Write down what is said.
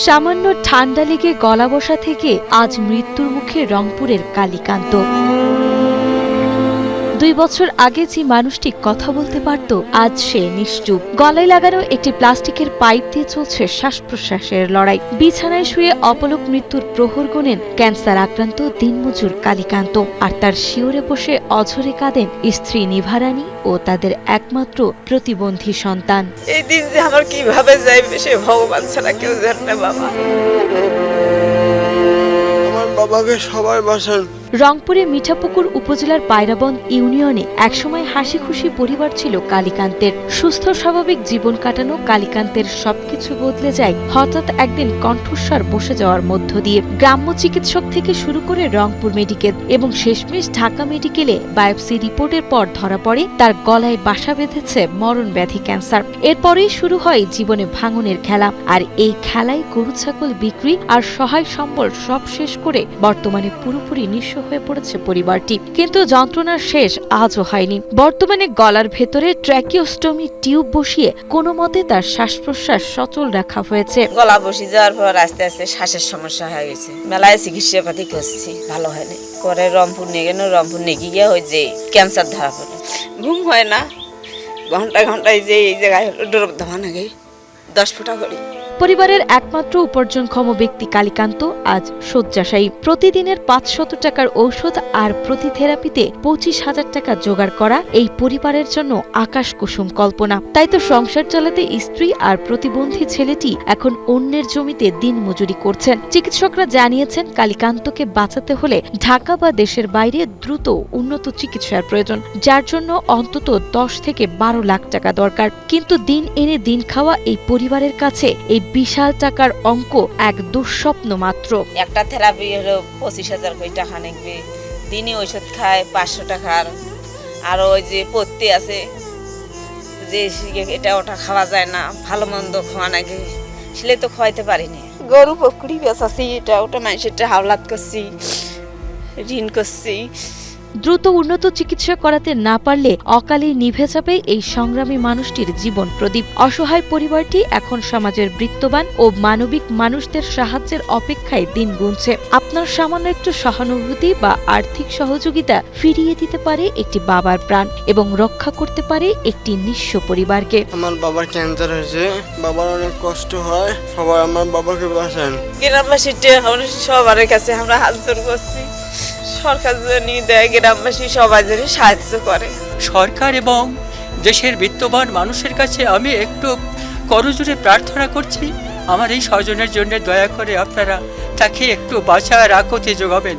সামান্য ঠান্ডা লেগে গলা বসা থেকে আজ মৃত্যুর মুখে রংপুরের কালীকান্ত। 2 বছর আগে যে মানুষটি কথা বলতে পারত আজ সে নিশ্চুপ। গলায় লাগানো একটি প্লাস্টিকের পাইপ দিয়ে চলছে শ্বাস প্রশ্বাসের লড়াই। বিছানায় শুয়ে অপলক মৃত্যুর প্রহর গোনেন ক্যান্সার আক্রান্ত দিনমজুর কালীকান্ত। আর তার শিওরে বসে অঝরে কাঁদেন স্ত্রী নিভারানী ও তাদের একমাত্র প্রতিবন্ধী সন্তান। এই দিন যে আমার কিভাবে যাইবে সে ভগবান ছাড়া কেউ জানে না বাবা। আমার বাবাকে সবাই বাঁচান। রংপুরের মিঠাপুকুর উপজেলার পায়রাবন্দ ইউনিয়নে একসময় হাসি খুশি পরিবার ছিল কালীকান্তের। সুস্থ স্বাভাবিক জীবন কাটানো কালীকান্তের সবকিছু বদলে যায় হঠাৎ একদিন কণ্ঠস্বর বসে যাওয়ার মধ্য দিয়ে। গ্রাম্য চিকিৎসক থেকে শুরু করে রংপুর মেডিকেল এবং শেষমেশ ঢাকা মেডিকেলে বায়োপসি রিপোর্টের পর ধরা পড়ে তার গলায় বাসা বেঁধেছে মরণ ব্যাধি ক্যান্সার। এরপরেই শুরু হয় জীবনে ভাঙনের খেলা। আর এই খেলায় গরু ছাগল বিক্রি আর সহায় সম্বল সব শেষ করে বর্তমানে পুরোপুরি নিঃস্ব হয়ে পড়েছে পরিবারটি। কিন্তু যন্ত্রণার শেষ আজও হয়নি। বর্তমানে গলার ভেতরে ট্র্যাকিওস্টমি টিউব বসিয়ে কোনো মতে তার শ্বাস প্রশ্বাস সচল রাখা হয়েছে। গলা বসে যাওয়ার পর আস্তে আস্তে শ্বাসের সমস্যা হয়ে গেছে। মেলায় চিকিৎসা পাতি করছি, ভালো হয়নি। পরে রংপুর নিয়ে গেল, রংপুর নিয়ে গিয়ে হয় যে ক্যান্সার ধরা পড়ে। ঘুম হয় না, ঘন্টায় যে এই জায়গায় ডোরব ধামা নাগে 10 ফুটা করি। পরিবারের একমাত্র উপার্জনক্ষম ব্যক্তি কালীকান্ত আজ শয্যাশায়ী। প্রতিদিনের 500 টাকার ঔষধ আর প্রতি থেরাপিতে 25,000 টাকা জোগাড় করা এই পরিবারের জন্য আকাশ কুসুম কল্পনা। তাই তো সংসার চালাতে স্ত্রী আর প্রতিবন্ধী ছেলেটি এখন অন্যের জমিতে দিন মজুরি করছেন। চিকিৎসকরা জানিয়েছেন কালীকান্তকে বাঁচাতে হলে ঢাকা বা দেশের বাইরে দ্রুত উন্নত চিকিৎসার প্রয়োজন, যার জন্য অন্তত 10 থেকে 12 লাখ টাকা দরকার। কিন্তু দিন এনে দিন খাওয়া এই পরিবারের কাছে এই বিশাল টাকার অঙ্ক এক দুঃস্বপ্ন মাত্র। একটা থেরাপি হলো 25,000 করে টাকা নেবে। দিনে ঔষধ খায় 500 টাকার। আর ওই যে পড়তে আছে যে এটা ওটা খাওয়া যায় না, ভালো মন্দ খাওয়া নাকি, সেলে তো খাওয়াইতে পারিনি। গরু পকুড়ি বেচাছি, এটা ওটা মানুষেরটা হাওলাত করছি, ঋণ করছি। দ্রুত উন্নত চিকিৎসা করাতে না পারলে অকালে নিভে যাবে এই সংগ্রামী মানুষটির জীবন প্রদীপ। অসহায় পরিবারটি এখন সমাজের বৃত্তবান ও মানবিক মানুষদের সাহায্যের অপেক্ষায় দিন গুনছে। আপনার সামান্য একটু সহানুভূতি বা আর্থিক সহযোগিতা ফিরিয়ে দিতে পারে একটি বাবার প্রাণ এবং রক্ষা করতে পারে একটি নিঃস্ব পরিবারকে। আমার বাবার ক্যান্সার হয়েছে, বাবার অনেক কষ্ট হয়, সবাই আমার বাবাকে বাঁচান। গ্রামবাসীর সবার কাছে আমরা হাত জোর করছি, সরকার জানি দেয়, গ্রামবাসী সবাই জানি সাহায্য করে। সরকার এবং দেশের বিত্তবান মানুষের কাছে আমি একটু করজোড়ে প্রার্থনা করছি, আমার এই স্বজনের জন্য দয়া করে আপনারা তাকে একটু বাঁচার আকুতি যোগাবেন।